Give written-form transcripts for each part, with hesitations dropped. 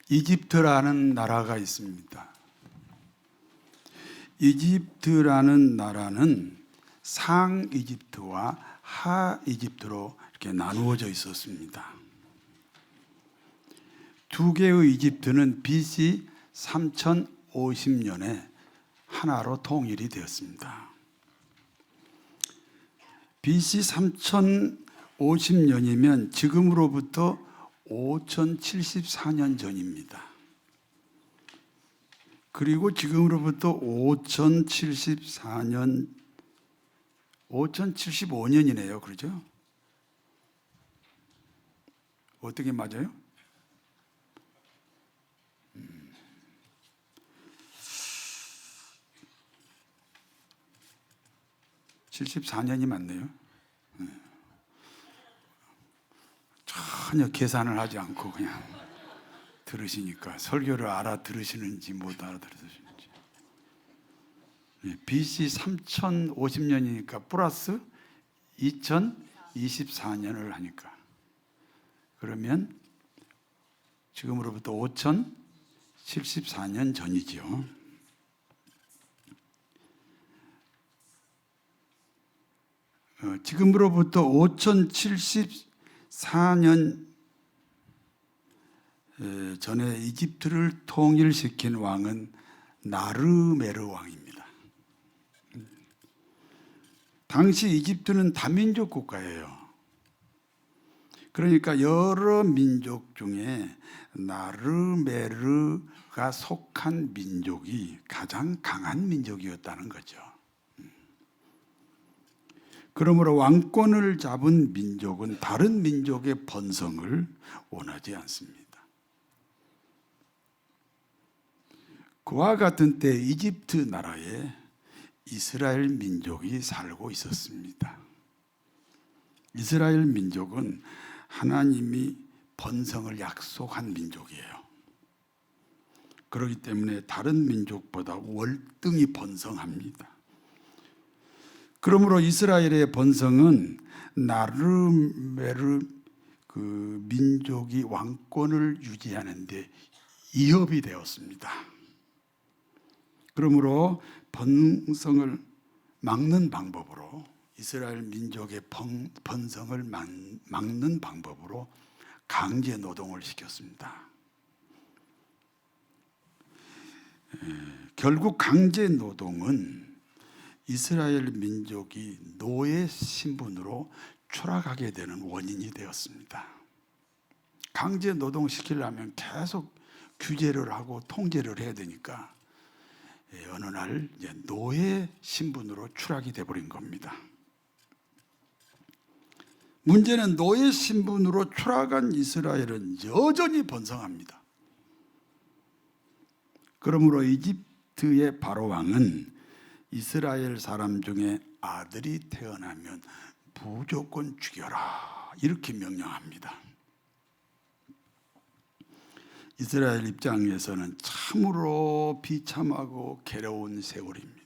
이집트라는 나라가 있습니다. 이집트라는 나라는 상 이집트와 하 이집트로 이렇게 나누어져 있었습니다. 두 개의 이집트는 BC 3050년에 하나로 통일이 되었습니다. BC 3050년이면 지금으로부터 5074년 전입니다. 그리고 지금으로부터 5075년이네요. 그렇죠? 어떻게 맞아요? 74년이 맞네요. 전혀 계산을 하지 않고 그냥 들으시니까 설교를 알아들으시는지 못 알아들으시는지. BC 3050년이니까 플러스 2024년을 하니까 그러면 지금으로부터 5074년 전이죠. 지금으로부터 5074년 전에 이집트를 통일시킨 왕은 나르메르 왕입니다. 당시 이집트는 다민족 국가예요. 그러니까 여러 민족 중에 나르메르가 속한 민족이 가장 강한 민족이었다는 거죠. 그러므로 왕권을 잡은 민족은 다른 민족의 번성을 원하지 않습니다. 그와 같은 때 이집트 나라에 이스라엘 민족이 살고 있었습니다. 이스라엘 민족은 하나님이 번성을 약속한 민족이에요. 그렇기 때문에 다른 민족보다 월등히 번성합니다. 그러므로 이스라엘의 번성은 나르메르 그 민족이 왕권을 유지하는 데 위협이 되었습니다. 그러므로 번성을 막는 방법으로 이스라엘 민족의 번성을 막는 방법으로 강제 노동을 시켰습니다. 결국 강제 노동은 이스라엘 민족이 노예 신분으로 추락하게 되는 원인이 되었습니다. 강제 노동시키려면 계속 규제를 하고 통제를 해야 되니까 어느 날 노예 신분으로 추락이 되어버린 겁니다. 문제는 노예 신분으로 추락한 이스라엘은 여전히 번성합니다. 그러므로 이집트의 바로 왕은 이스라엘 사람 중에 아들이 태어나면 무조건 죽여라 이렇게 명령합니다. 이스라엘 입장에서는 참으로 비참하고 괴로운 세월입니다.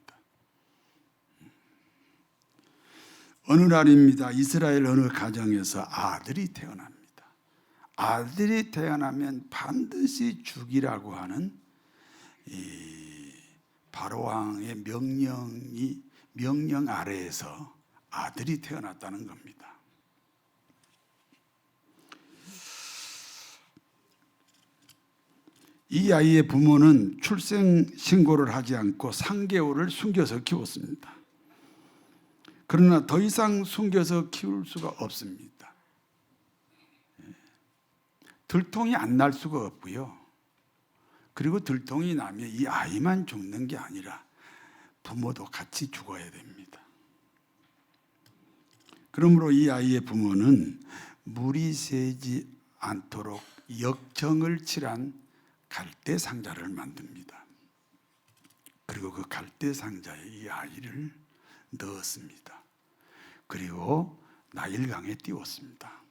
어느 날입니다. 이스라엘 어느 가정에서 아들이 태어납니다. 아들이 태어나면 반드시 죽이라고 하는 바로왕의 명령 아래에서 아들이 태어났다는 겁니다. 이 아이의 부모는 출생 신고를 하지 않고 3개월을 숨겨서 키웠습니다. 그러나 더 이상 숨겨서 키울 수가 없습니다. 들통이 안 날 수가 없고요. 그리고 들통이 나면 이 아이만 죽는 게 아니라 부모도 같이 죽어야 됩니다. 그러므로 이 아이의 부모는 물이 새지 않도록 역정을 칠한 갈대 상자를 만듭니다. 그리고 그 갈대 상자에 이 아이를 넣었습니다. 그리고 나일강에 띄웠습니다.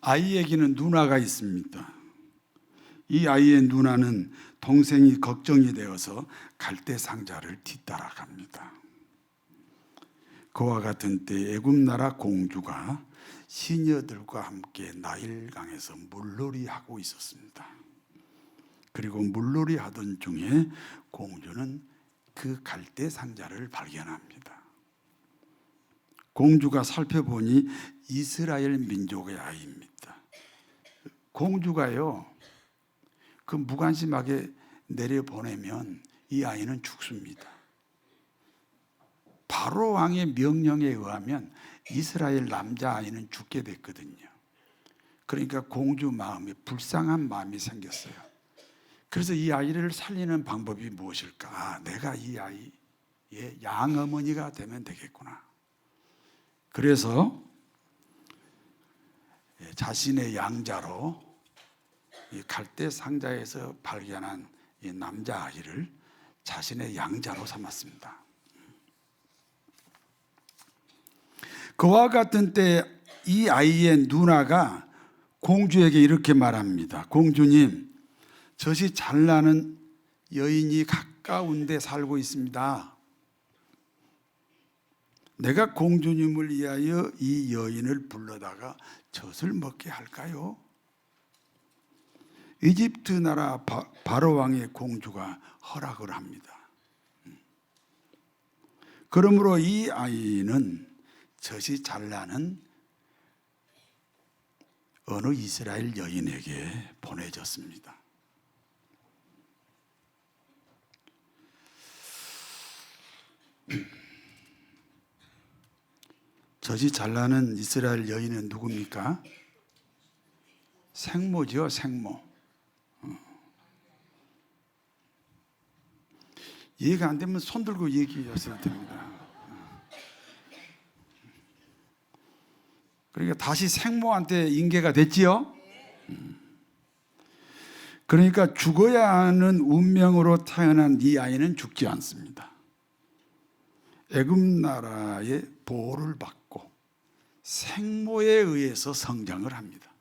아이에게는 누나가 있습니다. 이 아이의 누나는 동생이 걱정이 되어서 갈대 상자를 뒤따라갑니다. 그와 같은 때 애굽 나라 공주가 시녀들과 함께 나일강에서 물놀이하고 있었습니다. 그리고 물놀이 하던 중에 공주는 그 갈대 상자를 발견합니다. 공주가 살펴보니 이스라엘 민족의 아이입니다. 공주가요, 그 무관심하게 내려보내면 이 아이는 죽습니다. 바로 왕의 명령에 의하면 이스라엘 남자아이는 죽게 됐거든요. 그러니까 공주 마음에 불쌍한 마음이 생겼어요. 그래서 이 아이를 살리는 방법이 무엇일까? 내가 이 아이의 양어머니가 되면 되겠구나. 그래서 자신의 양자로 갈대 상자에서 발견한 이 남자아이를 자신의 양자로 삼았습니다. 그와 같은 때 이 아이의 누나가 공주에게 이렇게 말합니다. 공주님, 젖이 잘 나는 여인이 가까운 데 살고 있습니다. 내가 공주님을 위하여 이 여인을 불러다가 젖을 먹게 할까요? 이집트 나라 바로 왕의 공주가 허락을 합니다. 그러므로 이 아이는 젖이 잘 나는 어느 이스라엘 여인에게 보내졌습니다. 젖이 잘 나는 이스라엘 여인은 누굽니까? 생모죠, 생모. 이해가 안 되면 손 들고 얘기하셔도 됩니다. 그러니까 다시 생모한테 인계가 됐지요. 그러니까 죽어야 하는 운명으로 태어난 이 아이는 죽지 않습니다. 애굽 나라의 보호를 받고 생모에 의해서 성장을 합니다.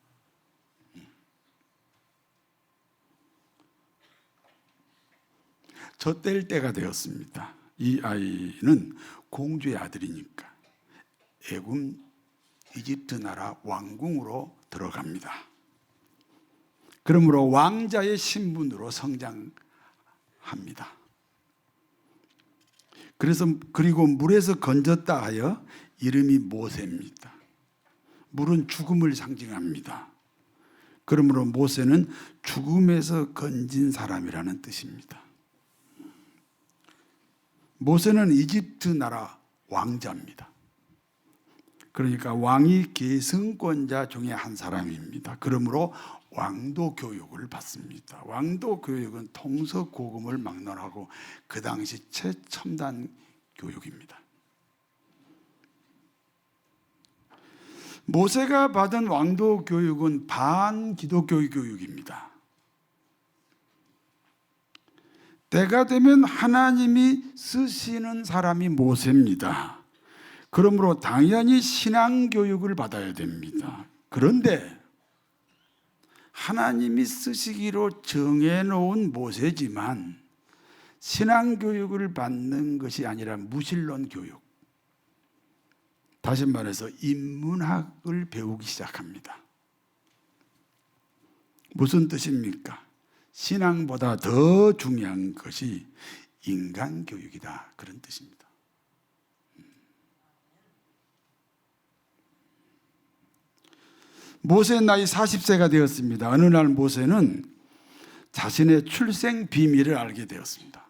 젖될 때가 되었습니다. 이 아이는 공주의 아들이니까 애굽 이집트 나라 왕궁으로 들어갑니다. 그러므로 왕자의 신분으로 성장합니다. 그리고 물에서 건졌다 하여 이름이 모세입니다. 물은 죽음을 상징합니다. 그러므로 모세는 죽음에서 건진 사람이라는 뜻입니다. 모세는 이집트 나라 왕자입니다. 그러니까 왕위 계승권자 중에 한 사람입니다. 그러므로 왕도 교육을 받습니다. 왕도 교육은 통서고금을 막론하고 그 당시 최첨단 교육입니다. 모세가 받은 왕도 교육은 반기독교 교육입니다. 때가 되면 하나님이 쓰시는 사람이 모세입니다. 그러므로 당연히 신앙교육을 받아야 됩니다. 그런데 하나님이 쓰시기로 정해놓은 모세지만 신앙교육을 받는 것이 아니라 무신론 교육, 다시 말해서 인문학을 배우기 시작합니다. 무슨 뜻입니까? 신앙보다 더 중요한 것이 인간교육이다, 그런 뜻입니다. 모세의 나이 40세가 되었습니다. 어느 날 모세는 자신의 출생 비밀을 알게 되었습니다.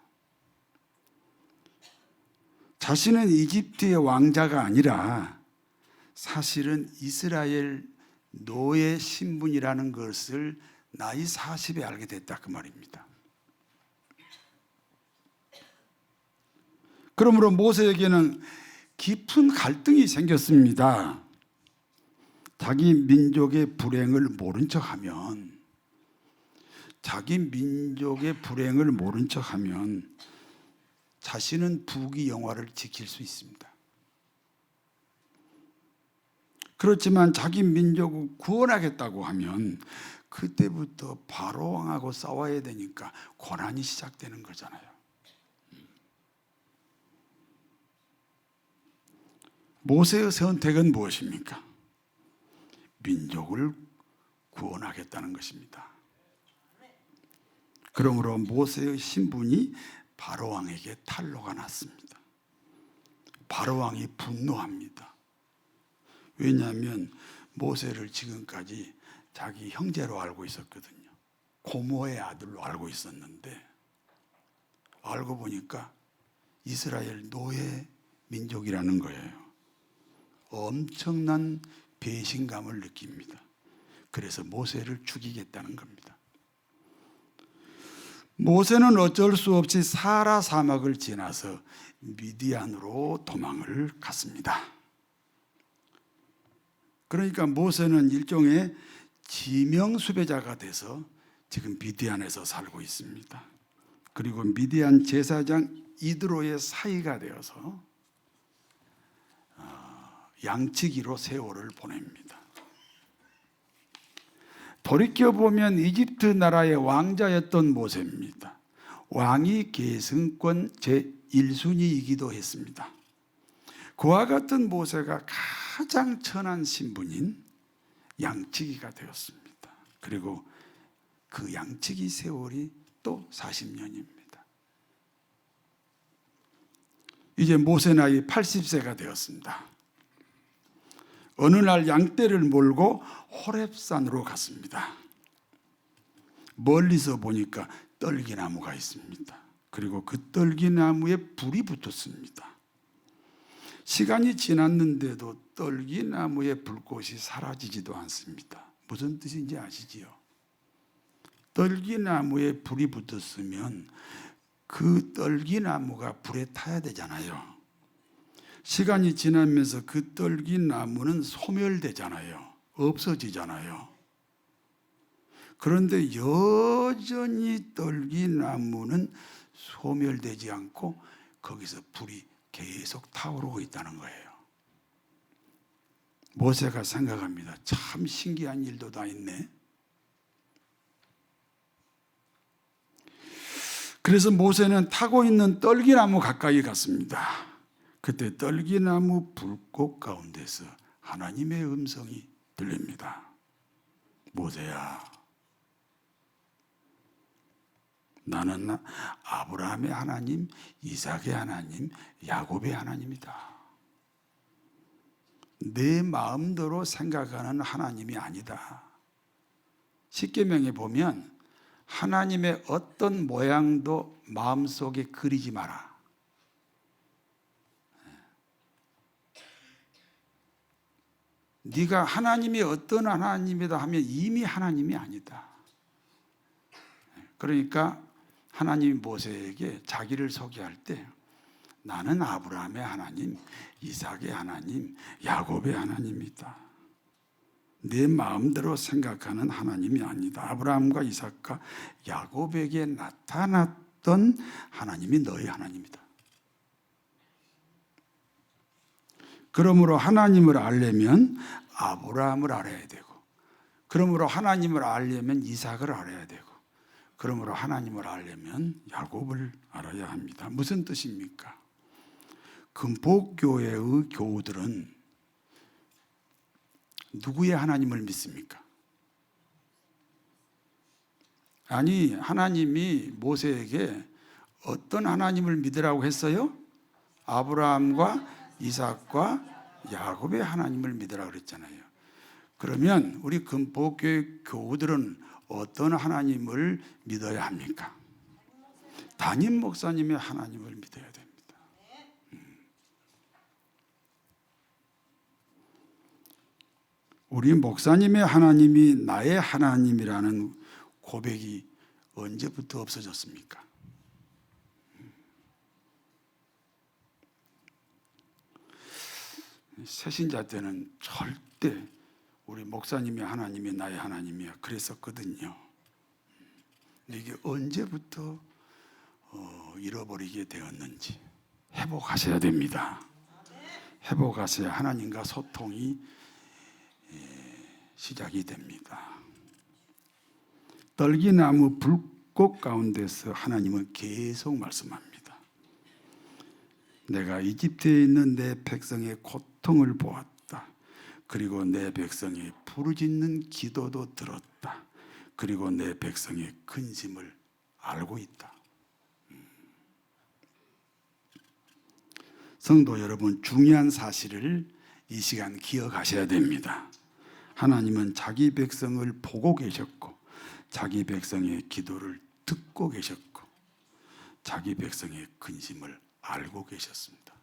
자신은 이집트의 왕자가 아니라 사실은 이스라엘 노예 신분이라는 것을 나이 40에 알게 됐다, 그 말입니다. 그러므로 모세에게는 깊은 갈등이 생겼습니다. 자기 민족의 불행을 모른 척하면, 자신은 부귀영화를 지킬 수 있습니다. 그렇지만 자기 민족을 구원하겠다고 하면 그때부터 바로 왕하고 싸워야 되니까 고난이 시작되는 거잖아요. 모세의 선택은 무엇입니까? 민족을 구원하겠다는 것입니다. 그러므로 모세의 신분이 바로왕에게 탄로가 났습니다. 바로왕이 분노합니다. 왜냐하면 모세를 지금까지 자기 형제로 알고 있었거든요. 고모의 아들로 알고 있었는데 알고 보니까 이스라엘 노예 민족이라는 거예요. 엄청난 배신감을 느낍니다. 그래서 모세를 죽이겠다는 겁니다. 모세는 어쩔 수 없이 사라 사막을 지나서 미디안으로 도망을 갔습니다. 그러니까 모세는 일종의 지명 수배자가 돼서 지금 미디안에서 살고 있습니다. 그리고 미디안 제사장 이드로의 사이가 되어서 양치기로 세월을 보냅니다. 돌이켜보면 이집트 나라의 왕자였던 모세입니다. 왕위 계승권 제1순위이기도 했습니다. 그와 같은 모세가 가장 천한 신분인 양치기가 되었습니다. 그리고 그 양치기 세월이 또 40년입니다. 이제 모세 나이 80세가 되었습니다. 어느 날 양떼를 몰고 호렙산으로 갔습니다. 멀리서 보니까 떨기나무가 있습니다. 그리고 그 떨기나무에 불이 붙었습니다. 시간이 지났는데도 떨기나무의 불꽃이 사라지지도 않습니다. 무슨 뜻인지 아시지요? 떨기나무에 불이 붙었으면 그 떨기나무가 불에 타야 되잖아요. 시간이 지나면서 그 떨기나무는 소멸되잖아요. 없어지잖아요. 그런데 여전히 떨기나무는 소멸되지 않고 거기서 불이 계속 타오르고 있다는 거예요. 모세가 생각합니다. 참 신기한 일도 다 있네. 그래서 모세는 타고 있는 떨기나무 가까이 갔습니다. 그때 떨기나무 불꽃 가운데서 하나님의 음성이 들립니다. 모세야, 나는 아브라함의 하나님, 이삭의 하나님, 야곱의 하나님이다. 내 마음대로 생각하는 하나님이 아니다. 십계명에 보면 하나님의 어떤 모양도 마음속에 그리지 마라. 네가 하나님이 어떤 하나님이다 하면 이미 하나님이 아니다. 그러니까 하나님이 모세에게 자기를 소개할 때 나는 아브라함의 하나님, 이삭의 하나님, 야곱의 하나님이다. 내 마음대로 생각하는 하나님이 아니다. 아브라함과 이삭과 야곱에게 나타났던 하나님이 너의 하나님이다. 그러므로 하나님을 알려면 아브라함을 알아야 되고, 그러므로 하나님을 알려면 이삭을 알아야 되고, 그러므로 하나님을 알려면 야곱을 알아야 합니다. 무슨 뜻입니까? 금복교회의 교우들은 누구의 하나님을 믿습니까? 아니, 하나님이 모세에게 어떤 하나님을 믿으라고 했어요? 아브라함과 이삭과 야곱의 하나님을 믿으라고 그랬잖아요. 그러면 우리 금복교회 교우들은 어떤 하나님을 믿어야 합니까? 담임 목사님의 하나님을 믿어야 됩니다. 우리 목사님의 하나님이 나의 하나님이라는 고백이 언제부터 없어졌습니까? 새신자 때는 절대 우리 목사님의 하나님이 나의 하나님이야 그랬었거든요. 근데 이게 언제부터 잃어버리게 되었는지 회복하셔야 됩니다. 회복하셔야 하나님과 소통이 시작이 됩니다. 떨기나무 불꽃 가운데서 하나님은 계속 말씀합니다. 내가 이집트에 있는 내 백성의 고통을 보았다. 그리고 내 백성이 부르짖는 기도도 들었다. 그리고 내 백성의 근심을 알고 있다. 성도 여러분, 중요한 사실을 이 시간 기억하셔야 됩니다. 하나님은 자기 백성을 보고 계셨고, 자기 백성의 기도를 듣고 계셨고, 자기 백성의 근심을 알고 계셨습니다.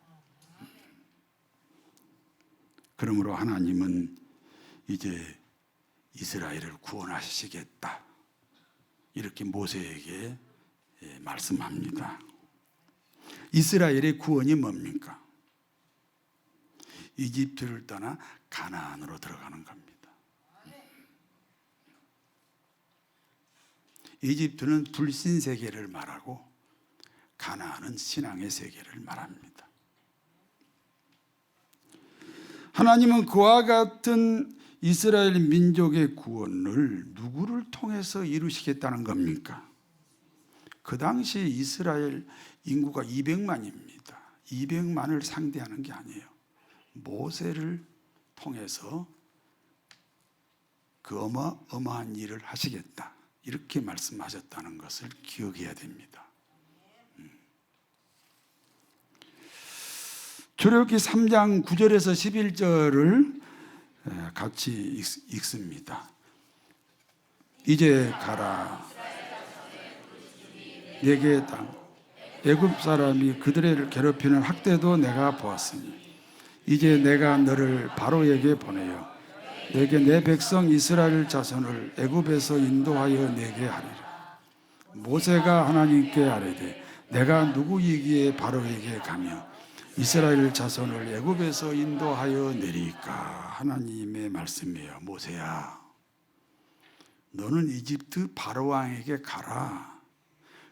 그러므로 하나님은 이제 이스라엘을 구원하시겠다, 이렇게 모세에게 말씀합니다. 이스라엘의 구원이 뭡니까? 이집트를 떠나 가나안으로 들어가는 겁니다. 이집트는 불신 세계를 말하고 가나안은 신앙의 세계를 말합니다. 하나님은 그와 같은 이스라엘 민족의 구원을 누구를 통해서 이루시겠다는 겁니까? 그 당시 이스라엘 인구가 200만입니다. 200만을 상대하는 게 아니에요. 모세를 통해서 그 어마어마한 일을 하시겠다, 이렇게 말씀하셨다는 것을 기억해야 됩니다. 출애굽기 3장 9절에서 11절을 같이 읽습니다. 이제 가라, 내게 땅 애굽 사람이 그들을 괴롭히는 학대도 내가 보았으니 이제 내가 너를 바로에게 보내어 내게 내 백성 이스라엘 자손을 애굽에서 인도하여 내게 하리라. 모세가 하나님께 아뢰되 내가 누구이기에 바로에게 가며 이스라엘 자손을 애굽에서 인도하여 내리까? 하나님의 말씀이에요. 모세야, 너는 이집트 바로 왕에게 가라.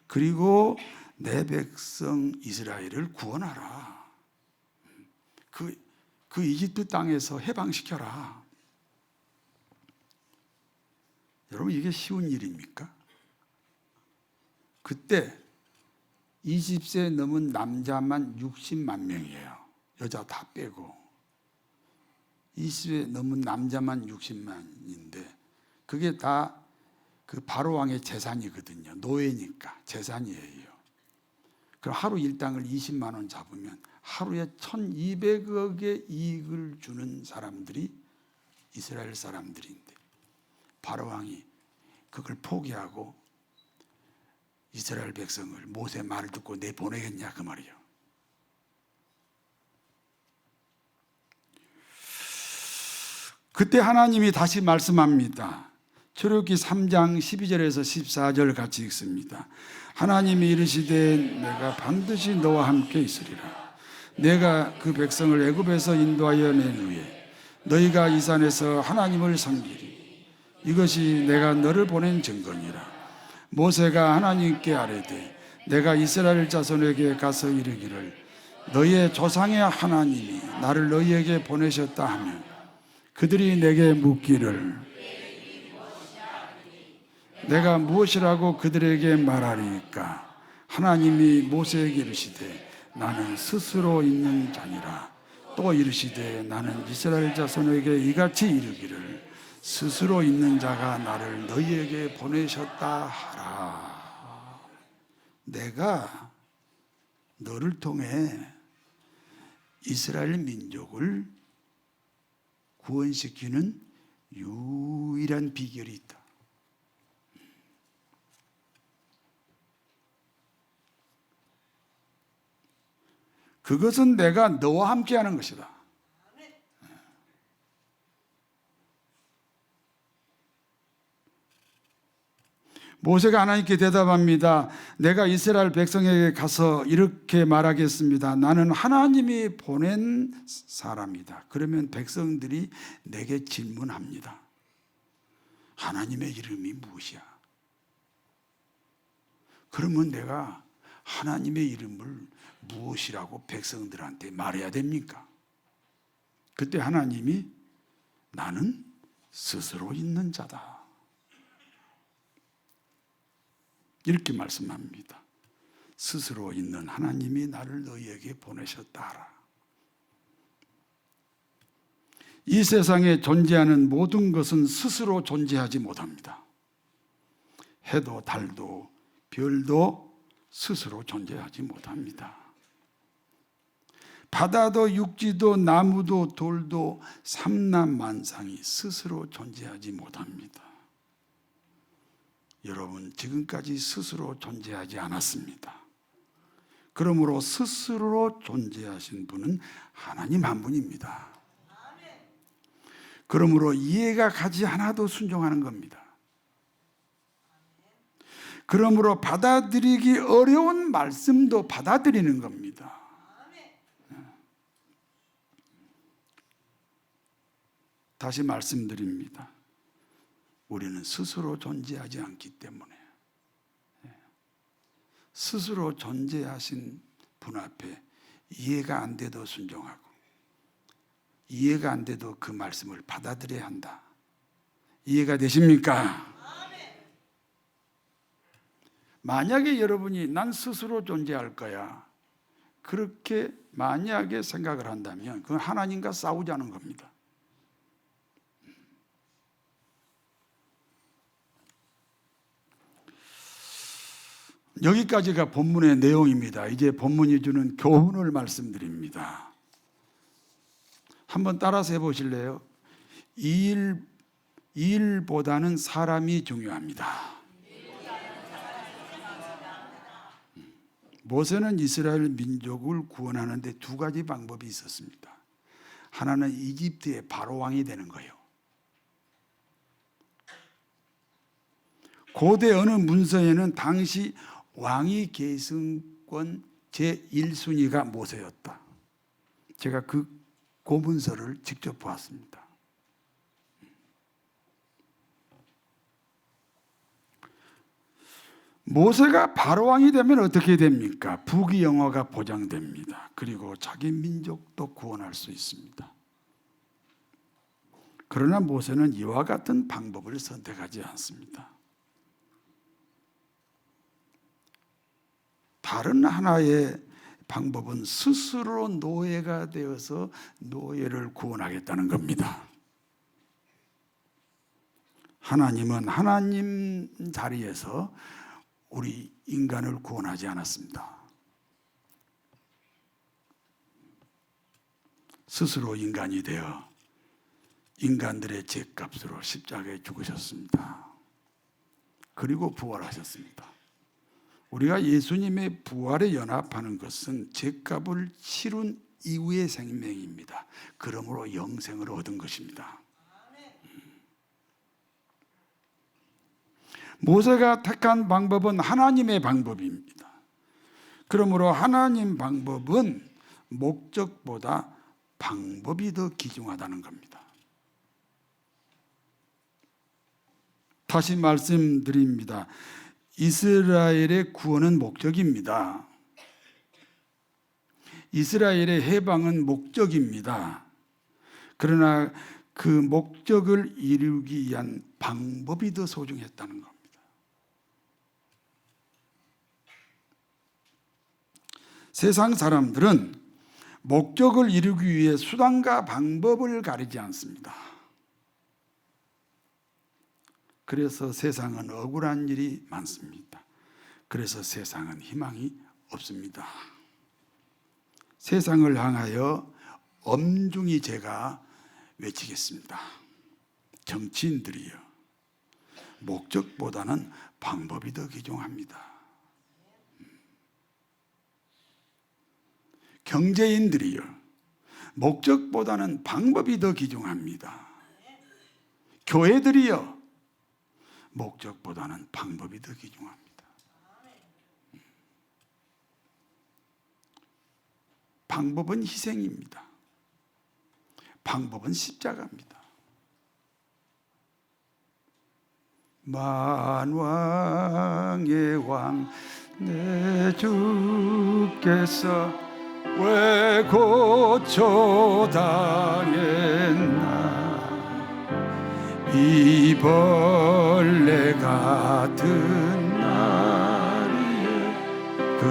그리고 내 백성 이스라엘을 구원하라. 그 이집트 땅에서 해방시켜라. 여러분, 이게 쉬운 일입니까? 그때 20세 넘은 남자만 60만 명이에요. 여자 다 빼고 20세 넘은 남자만 60만인데 그게 다 그 바로 왕의 재산이거든요. 노예니까 재산이에요. 그럼 하루 일당을 20만 원 잡으면 하루에 1200억의 이익을 주는 사람들이 이스라엘 사람들인데 바로 왕이 그걸 포기하고 이스라엘 백성을 모세 말을 듣고 내보내겠냐, 그 말이에요. 그때 하나님이 다시 말씀합니다. 출애굽기 3장 12절에서 14절 같이 읽습니다. 하나님이 이르시되 내가 반드시 너와 함께 있으리라. 내가 그 백성을 애굽에서 인도하여 낸 후에 너희가 이 산에서 하나님을 섬기리. 이것이 내가 너를 보낸 증거니라. 모세가 하나님께 아뢰되 내가 이스라엘 자손에게 가서 이르기를 너희의 조상의 하나님이 나를 너희에게 보내셨다 하면 그들이 내게 묻기를 내가 무엇이라고 그들에게 말하리까? 하나님이 모세에게 이르시되 나는 스스로 있는 자니라. 또 이르시되 나는 이스라엘 자손에게 이같이 이르기를 스스로 있는 자가 나를 너희에게 보내셨다 하라. 내가 너를 통해 이스라엘 민족을 구원시키는 유일한 비결이 있다. 그것은 내가 너와 함께하는 것이다. 모세가 하나님께 대답합니다. 내가 이스라엘 백성에게 가서 이렇게 말하겠습니다. 나는 하나님이 보낸 사람이다. 그러면 백성들이 내게 질문합니다. 하나님의 이름이 무엇이야? 그러면 내가 하나님의 이름을 무엇이라고 백성들한테 말해야 됩니까? 그때 하나님이 나는 스스로 있는 자다, 이렇게 말씀합니다. 스스로 있는 하나님이 나를 너희에게 보내셨다 하라. 이 세상에 존재하는 모든 것은 스스로 존재하지 못합니다. 해도 달도 별도 스스로 존재하지 못합니다. 바다도 육지도 나무도 돌도 삼라만상이 스스로 존재하지 못합니다. 여러분, 지금까지 스스로 존재하지 않았습니다. 그러므로 스스로 존재하신 분은 하나님 한 분입니다. 그러므로 이해가 가지 않아도 순종하는 겁니다. 그러므로 받아들이기 어려운 말씀도 받아들이는 겁니다. 다시 말씀드립니다. 우리는 스스로 존재하지 않기 때문에 스스로 존재하신 분 앞에 이해가 안 돼도 순종하고 이해가 안 돼도 그 말씀을 받아들여야 한다. 이해가 되십니까? 만약에 여러분이 난 스스로 존재할 거야, 그렇게 만약에 생각을 한다면 그건 하나님과 싸우자는 겁니다. 여기까지가 본문의 내용입니다. 이제 본문이 주는 교훈을 말씀드립니다. 한번 따라서 해보실래요? 일보다는 사람이 중요합니다. 모세는 이스라엘 민족을 구원하는 데 두 가지 방법이 있었습니다. 하나는 이집트의 바로 왕이 되는 거예요. 고대 어느 문서에는 당시 왕위 계승권 제1순위가 모세였다. 제가 그 고문서를 직접 보았습니다. 모세가 바로왕이 되면 어떻게 됩니까? 부귀영화가 보장됩니다. 그리고 자기 민족도 구원할 수 있습니다. 그러나 모세는 이와 같은 방법을 선택하지 않습니다. 다른 하나의 방법은 스스로 노예가 되어서 노예를 구원하겠다는 겁니다. 하나님은 하나님 자리에서 우리 인간을 구원하지 않았습니다. 스스로 인간이 되어 인간들의 죄값으로 십자가에 죽으셨습니다. 그리고 부활하셨습니다. 우리가 예수님의 부활에 연합하는 것은 죄값을 치룬 이후의 생명입니다. 그러므로 영생을 얻은 것입니다. 모세가 택한 방법은 하나님의 방법입니다. 그러므로 하나님 방법은 목적보다 방법이 더 귀중하다는 겁니다. 다시 말씀드립니다. 이스라엘의 구원은 목적입니다. 이스라엘의 해방은 목적입니다. 그러나 그 목적을 이루기 위한 방법이 더 소중했다는 겁니다. 세상 사람들은 목적을 이루기 위해 수단과 방법을 가리지 않습니다. 그래서 세상은 억울한 일이 많습니다. 그래서 세상은 희망이 없습니다. 세상을 향하여 엄중히 제가 외치겠습니다. 정치인들이요, 목적보다는 방법이 더 귀중합니다. 경제인들이요, 목적보다는 방법이 더 귀중합니다. 교회들이요, 목적보다는 방법이 더 귀중합니다. 방법은 희생입니다. 방법은 십자가입니다. 만왕의 왕 내 주께서 왜 고초당했나, 이 벌레 같은 날이에 그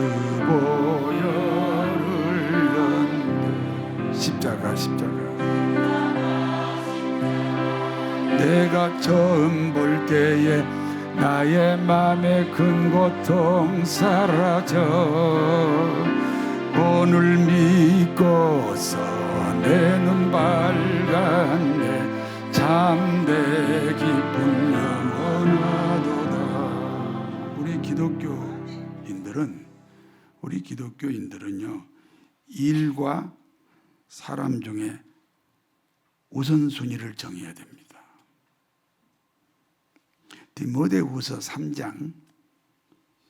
보혈을 흘렸네. 십자가 내가 처음 볼 때에 나의 맘의 큰 고통 사라져 오늘 믿고서 내 눈 밝았네 참되 기쁨 영원하도다. 우리 기독교인들은요 일과 사람 중에 우선순위를 정해야 됩니다. 디모데후서 3장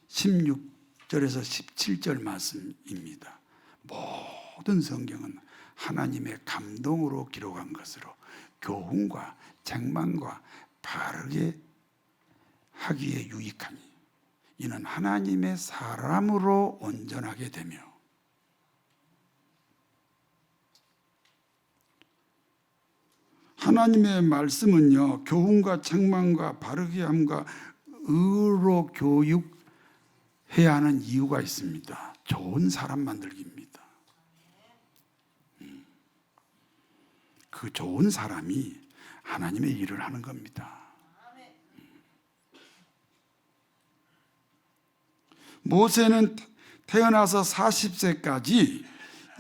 16절에서 17절 말씀입니다. 모든 성경은 하나님의 감동으로 기록한 것으로 교훈과 책망과 바르게 하기에 유익하니 이는 하나님의 사람으로 온전하게 되며 하나님의 말씀은요 교훈과 책망과 바르게 함과 의로 교육해야 하는 이유가 있습니다. 좋은 사람 만들기입니다. 그 좋은 사람이 하나님의 일을 하는 겁니다. 모세는 태어나서 40세까지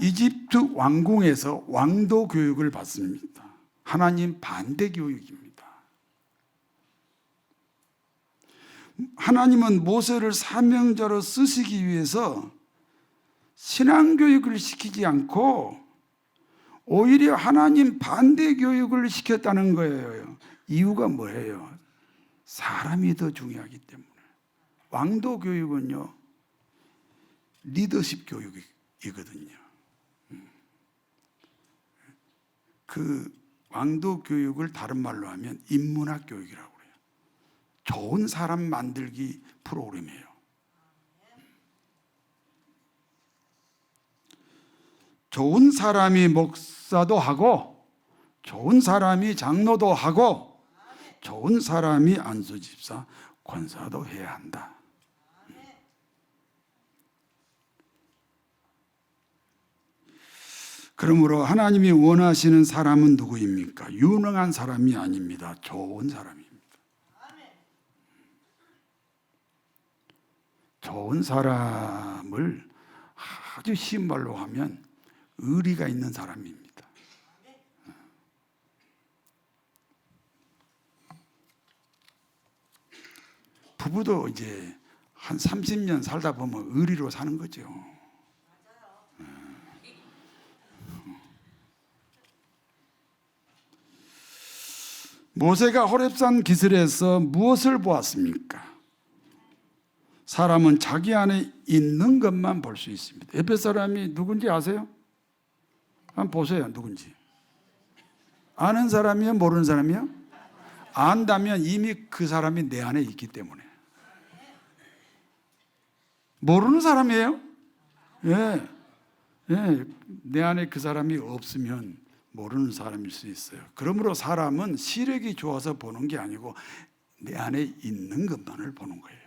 이집트 왕궁에서 왕도 교육을 받습니다. 하나님 반대 교육입니다. 하나님은 모세를 사명자로 쓰시기 위해서 신앙교육을 시키지 않고 오히려 하나님 반대 교육을 시켰다는 거예요. 이유가 뭐예요? 사람이 더 중요하기 때문에. 왕도 교육은요 리더십 교육이거든요. 그 왕도 교육을 다른 말로 하면 인문학 교육이라고 그래요. 좋은 사람 만들기 프로그램이에요. 좋은 사람이 목사도 하고 좋은 사람이 장로도 하고 좋은 사람이 안수집사, 권사도 해야 한다. 그러므로 하나님이 원하시는 사람은 누구입니까? 유능한 사람이 아닙니다. 좋은 사람입니다. 좋은 사람을 아주 쉬운 말로 하면 의리가 있는 사람입니다. 부부도 이제 한 30년 살다 보면 의리로 사는 거죠. 모세가 호렙산 기슭에서 무엇을 보았습니까? 사람은 자기 안에 있는 것만 볼 수 있습니다. 에베 사람이 누군지 아세요? 한번 보세요. 누군지. 아는 사람이요? 모르는 사람이요? 안다면 이미 그 사람이 내 안에 있기 때문에. 모르는 사람이에요? 예. 예. 내 안에 그 사람이 없으면 모르는 사람일 수 있어요. 그러므로 사람은 시력이 좋아서 보는 게 아니고 내 안에 있는 것만을 보는 거예요.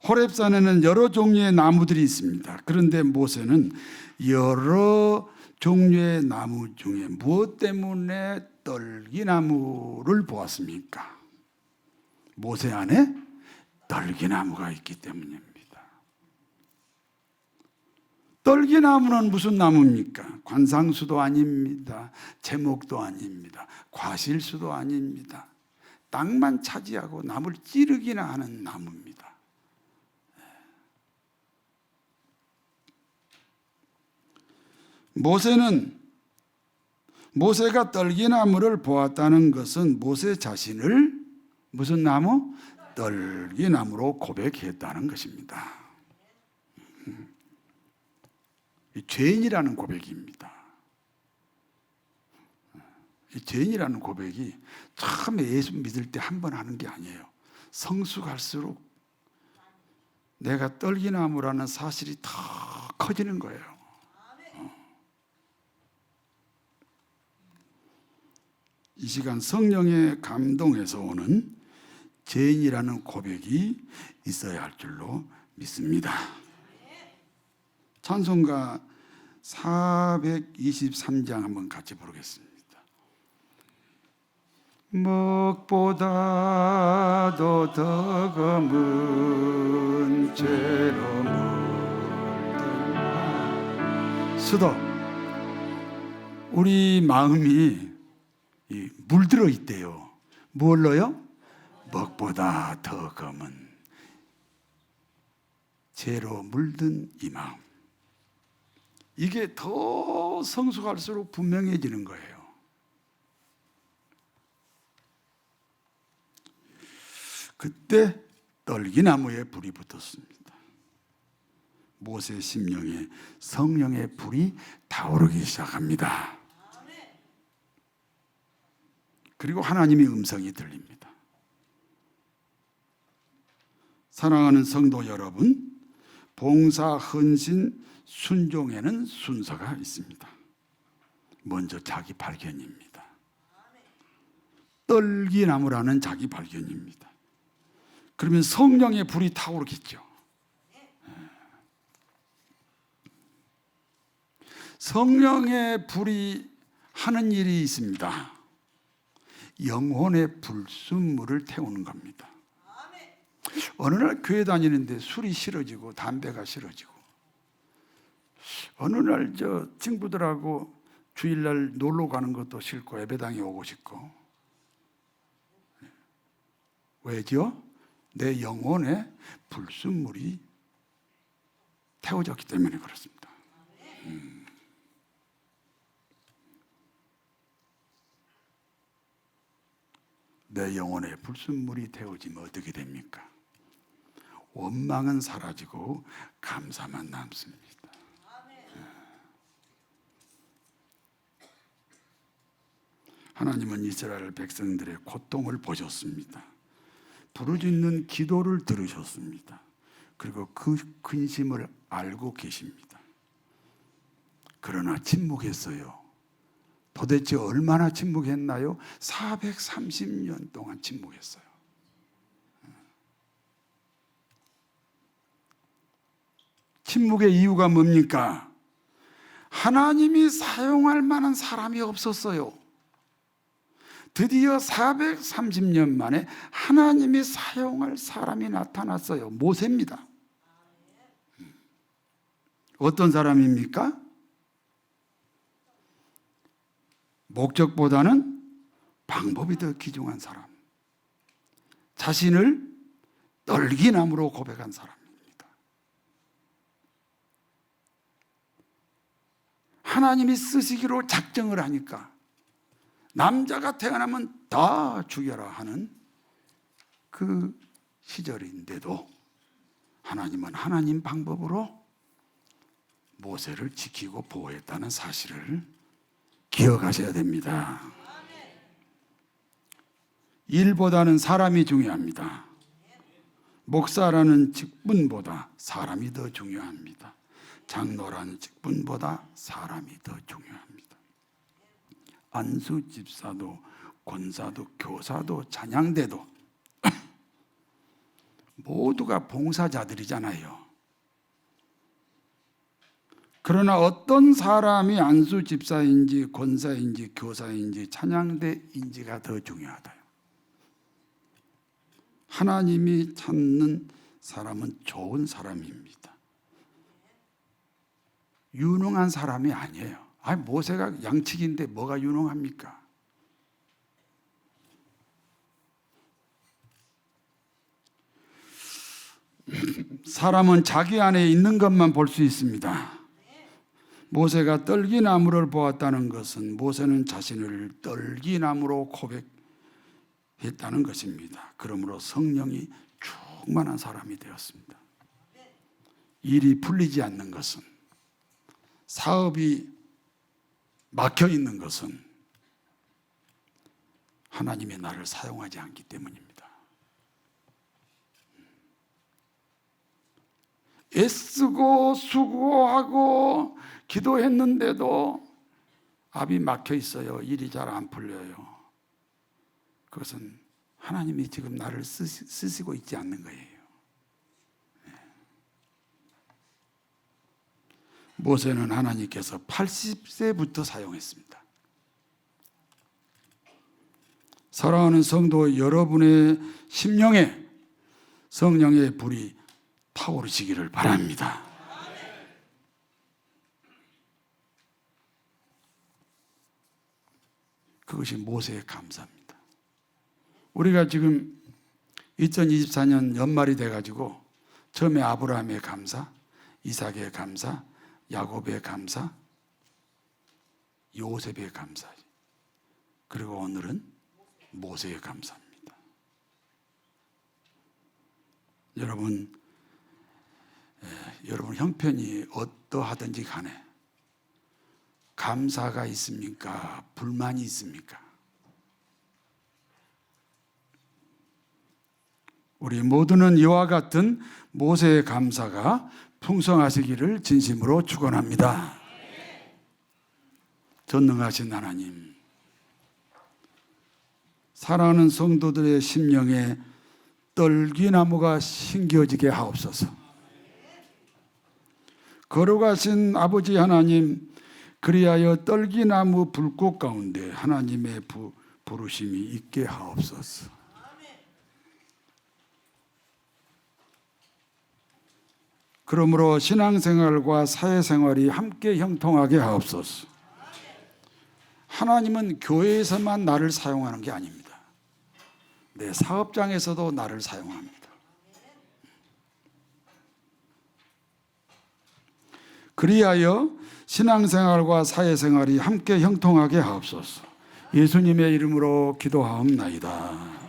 호렙산에는 여러 종류의 나무들이 있습니다. 그런데 모세는 여러 종류의 나무 중에 무엇 때문에 떨기나무를 보았습니까? 모세 안에 떨기나무가 있기 때문입니다. 떨기나무는 무슨 나무입니까? 관상수도 아닙니다. 제목도 아닙니다. 과실수도 아닙니다. 땅만 차지하고 나무를 찌르기나 하는 나무입니다. 모세가 떨기나무를 보았다는 것은 모세 자신을 무슨 나무? 떨기나무로 고백했다는 것입니다. 죄인이라는 고백입니다. 죄인이라는 고백이 처음에 예수 믿을 때 한 번 하는 게 아니에요. 성숙할수록 내가 떨기나무라는 사실이 더 커지는 거예요. 이 시간 성령의 감동에서 오는 죄인이라는 고백이 있어야 할 줄로 믿습니다. 찬송가 423장 한번 같이 부르겠습니다. 먹보다도 더 검은 죄로 물든 마음. 수도 우리 마음이 물들어 있대요. 뭘로요? 먹보다 더 검은 죄로 물든 이 마음. 이게 더 성숙할수록 분명해지는 거예요. 그때 떨기나무에 불이 붙었습니다. 모세 심령에 성령의 불이 타오르기 시작합니다. 그리고 하나님의 음성이 들립니다. 사랑하는 성도 여러분, 봉사, 헌신, 순종에는 순서가 있습니다. 먼저 자기 발견입니다. 떨기나무라는 자기 발견입니다. 그러면 성령의 불이 타오르겠죠. 성령의 불이 하는 일이 있습니다. 영혼의 불순물을 태우는 겁니다. 어느 날 교회 다니는데 술이 싫어지고 담배가 싫어지고, 어느 날 친구들하고 주일날 놀러 가는 것도 싫고 예배당에 오고 싶고. 왜죠? 내 영혼에 불순물이 태워졌기 때문에 그렇습니다. 내 영혼에 불순물이 태워지면 어떻게 됩니까? 원망은 사라지고 감사만 남습니다. 하나님은 이스라엘 백성들의 고통을 보셨습니다. 부르짖는 기도를 들으셨습니다. 그리고 그 근심을 알고 계십니다. 그러나 침묵했어요. 도대체 얼마나 침묵했나요? 430년 동안 침묵했어요. 침묵의 이유가 뭡니까? 하나님이 사용할 만한 사람이 없었어요. 드디어 430년 만에 하나님이 사용할 사람이 나타났어요. 모세입니다. 어떤 사람입니까? 목적보다는 방법이 더 귀중한 사람. 자신을 떨기나무로 고백한 사람입니다. 하나님이 쓰시기로 작정을 하니까 남자가 태어나면 다 죽여라 하는 그 시절인데도 하나님은 하나님 방법으로 모세를 지키고 보호했다는 사실을 기억하셔야 됩니다. 일보다는 사람이 중요합니다. 목사라는 직분보다 사람이 더 중요합니다. 장로라는 직분보다 사람이 더 중요합니다. 안수 집사도 권사도 교사도 찬양대도 모두가 봉사자들이잖아요. 그러나 어떤 사람이 안수 집사인지 권사인지 교사인지 찬양대인지가 더 중요하다. 하나님이 찾는 사람은 좋은 사람입니다. 유능한 사람이 아니에요. 모세가 양치기인데 뭐가 유능합니까? 사람은 자기 안에 있는 것만 볼 수 있습니다. 모세가 떨기나무를 보았다는 것은 모세는 자신을 떨기나무로 고백했다는 것입니다. 그러므로 성령이 충만한 사람이 되었습니다. 일이 풀리지 않는 것은, 사업이 막혀 있는 것은 하나님의 나를 사용하지 않기 때문입니다. 애쓰고 수고하고 기도했는데도 앞이 막혀 있어요. 일이 잘 안 풀려요. 그것은 하나님이 지금 나를 쓰시고 있지 않는 거예요. 모세는 하나님께서 80세부터 사용했습니다. 사랑하는 성도 여러분의 심령에 성령의 불이 타오르시기를 바랍니다. 그것이 모세의 감사입니다. 우리가 지금 2024년 연말이 돼가지고 처음에 아브라함의 감사, 이삭의 감사, 야곱의 감사, 요셉의 감사, 그리고 오늘은 모세의 감사입니다. 여러분 형편이 어떠하든지 간에 감사가 있습니까? 불만이 있습니까? 우리 모두는 이와 같은 모세의 감사가 풍성하시기를 진심으로 축원합니다. 전능하신 하나님, 사랑하는 성도들의 심령에 떨기나무가 심겨지게 하옵소서. 걸어가신 아버지 하나님, 그리하여 떨기나무 불꽃 가운데 하나님의 부르심이 있게 하옵소서. 그러므로 신앙생활과 사회생활이 함께 형통하게 하옵소서. 하나님은 교회에서만 나를 사용하는 게 아닙니다. 내 사업장에서도 나를 사용합니다. 그리하여 신앙생활과 사회생활이 함께 형통하게 하옵소서. 예수님의 이름으로 기도하옵나이다.